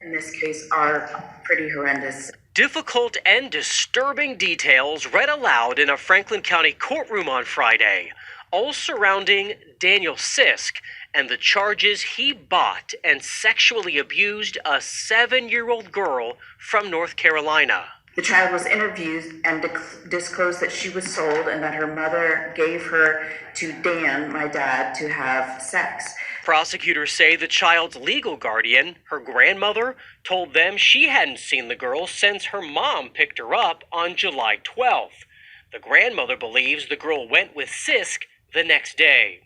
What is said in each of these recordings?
in this case are pretty horrendous. Difficult and disturbing details read aloud in a Franklin County courtroom on Friday, all surrounding Daniel Sisk and the charges he bought and sexually abused a 7-year-old girl from North Carolina. The child was interviewed and disclosed that she was sold and that her mother gave her to Dan, my dad, to have sex. Prosecutors say the child's legal guardian, her grandmother, told them she hadn't seen the girl since her mom picked her up on July 12th. The grandmother believes the girl went with Sisk the next day.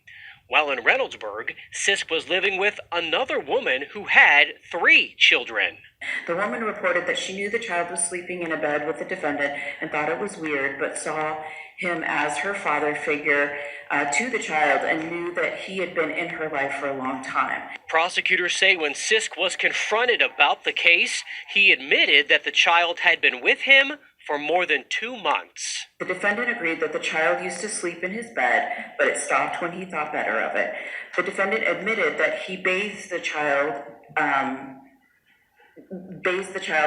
While in Reynoldsburg, Sisk was living with another woman who had 3 children. The woman reported that she knew the child was sleeping in a bed with the defendant and thought it was weird, but saw him as her father figure to the child and knew that he had been in her life for a long time. Prosecutors say when Sisk was confronted about the case, he admitted that the child had been with him for more than 2 months. The defendant agreed that the child used to sleep in his bed, but it stopped when he thought better of it. The defendant admitted that he bathed the child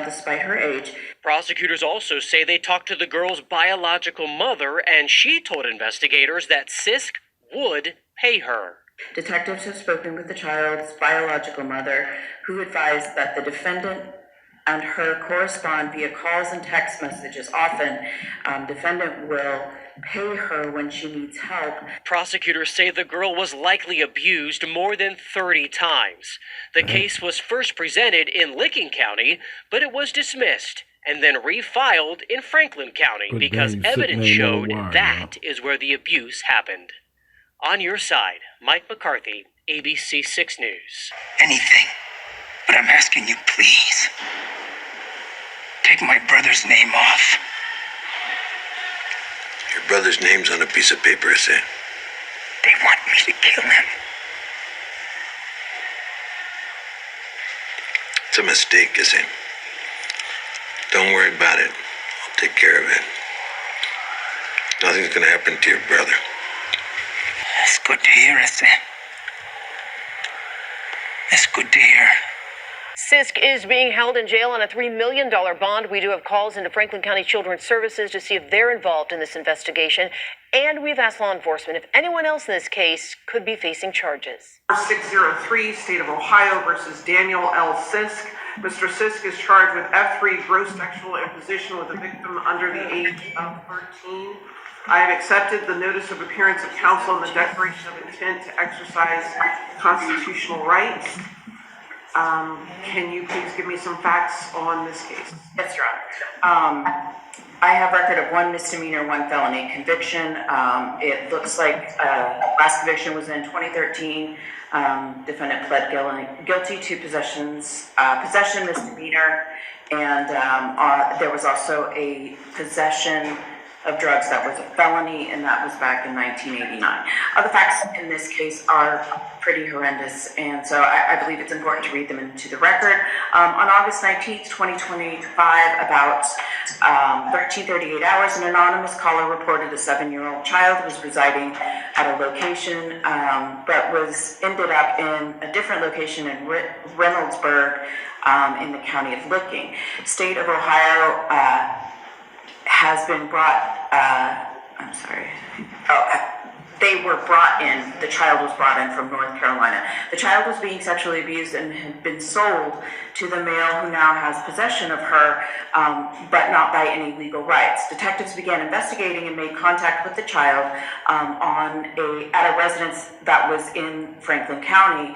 despite her age. Prosecutors also say they talked to the girl's biological mother, and she told investigators that Sisk would pay her. Detectives have spoken with the child's biological mother, who advised that the defendant and her correspond via calls and text messages. Often, defendant will pay her when she needs help. Prosecutors say the girl was likely abused more than 30 times. The case was first presented in Licking County, but it was dismissed and then refiled in Franklin County because evidence showed that is where the abuse happened. On your side, Mike McCarthy, ABC 6 News. Anything, but I'm asking you, please, take my brother's name off. Your brother's name's on a piece of paper, is it? They want me to kill him. It's a mistake, is it? Don't worry about it. I'll take care of it. Nothing's gonna happen to your brother. That's good to hear, Esther. That's good to hear. Sisk is being held in jail on a $3 million bond. We do have calls into Franklin County Children's Services to see if they're involved in this investigation. And we've asked law enforcement if anyone else in this case could be facing charges. 603, State of Ohio versus Daniel L. Sisk. Mr. Sisk is charged with F3 gross sexual imposition with a victim under the age of 13. I have accepted the notice of appearance of counsel and the declaration of intent to exercise constitutional rights. Can you please give me some facts on this case? Yes, Your Honor. I have record of 1 misdemeanor, 1 felony conviction. It looks like last conviction was in 2013. Defendant pled guilty to possession misdemeanor, and there was also a possession of drugs that was a felony, and that was back in 1989. The facts in this case are pretty horrendous, and so I believe it's important to read them into the record. On August 19th, 2025, about 13:38 hours, an anonymous caller reported a 7-year-old child was residing at a location, but ended up in a different location in Reynoldsburg in the county of Licking. State of Ohio has been brought, the child was brought in from North Carolina. The child was being sexually abused and had been sold to the male who now has possession of her, but not by any legal rights. Detectives began investigating and made contact with the child at a residence that was in Franklin County.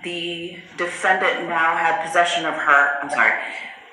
The defendant now had possession of her,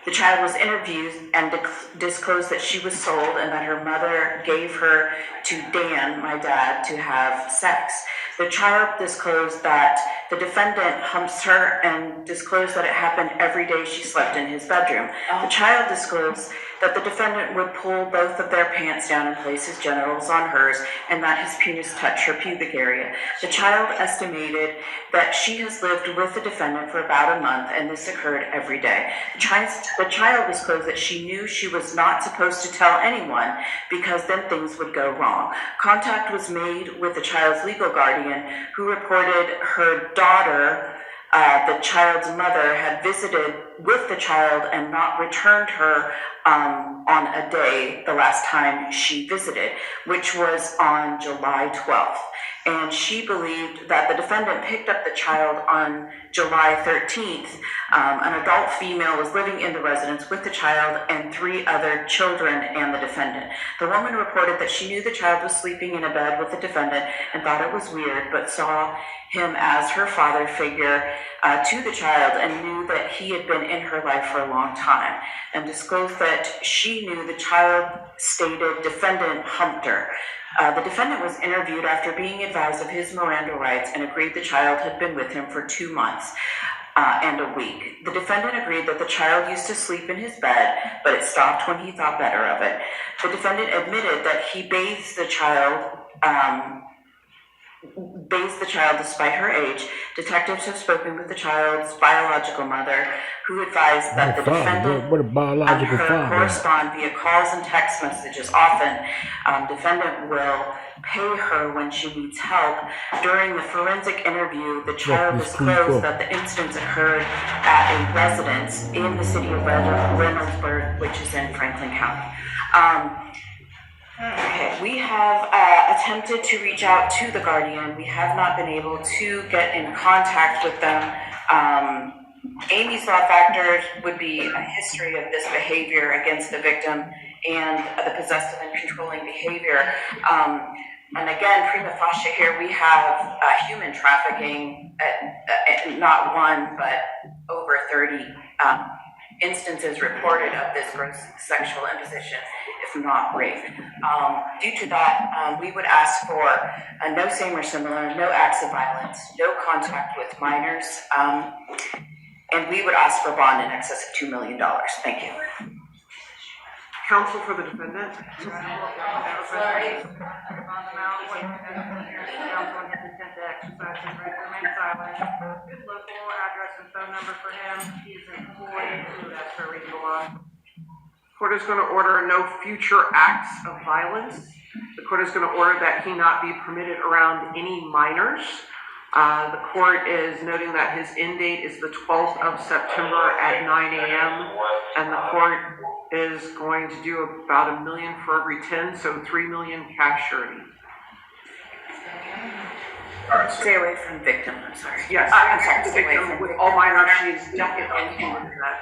the child was interviewed and disclosed that she was sold and that her mother gave her to Dan, my dad, to have sex. The child disclosed that the defendant humps her and disclosed that it happened every day she slept in his bedroom. The child disclosed that the defendant would pull both of their pants down and place his genitals on hers, and that his penis touched her pubic area. The child estimated that she has lived with the defendant for about a month, and this occurred every day. The child disclosed that she knew she was not supposed to tell anyone because then things would go wrong. Contact was made with the child's legal guardian, who reported her daughter the child's mother had visited with the child and not returned her on a day the last time she visited, which was on July 12th. And she believed that the defendant picked up the child on July 13th. An adult female was living in the residence with the child and 3 other children and the defendant. The woman reported that she knew the child was sleeping in a bed with the defendant and thought it was weird, but saw him as her father figure to the child and knew that he had been in her life for a long time, and disclosed that she knew the child stated defendant humped her. The defendant was interviewed after being advised of his Miranda rights and agreed the child had been with him for 2 months and a week. The defendant agreed that the child used to sleep in his bed, but it stopped when he thought better of it. The defendant admitted that he bathes the child despite her age. Detectives have spoken with the child's biological mother, who advised that the defendant and her correspond via calls and text messages often. Defendant will pay her when she needs help. During the forensic interview, the child disclosed that the incidents occurred at a residence in the city of Reynoldsburg, which is in Franklin County. Okay, we have attempted to reach out to the Guardian. We have not been able to get in contact with them. Amy's law factors would be a history of this behavior against the victim and the possessive and controlling behavior. And again, prima facie here, we have human trafficking, not one, but over 30 instances reported of this gross sexual imposition, if not rape. Due to that, we would ask for no same or similar, no acts of violence, no contact with minors, and we would ask for bond in excess of $2 million. Thank you. Counsel for the defendant. Counsel on his intent to exercise his right to remain silent. His local address and phone number for him. He is employed to as per reasonable law. Court is going to order no future acts of violence. The court is going to order that he not be permitted around any minors. The court is noting that his end date is the 12th of September at 9 a.m. and the court is going to do about $1 million for every 10, so $3 million cash surety. Stay away from victim, I'm sorry. Yes, I'm sorry, the stay away victim from with all minors, she's definitely included in that.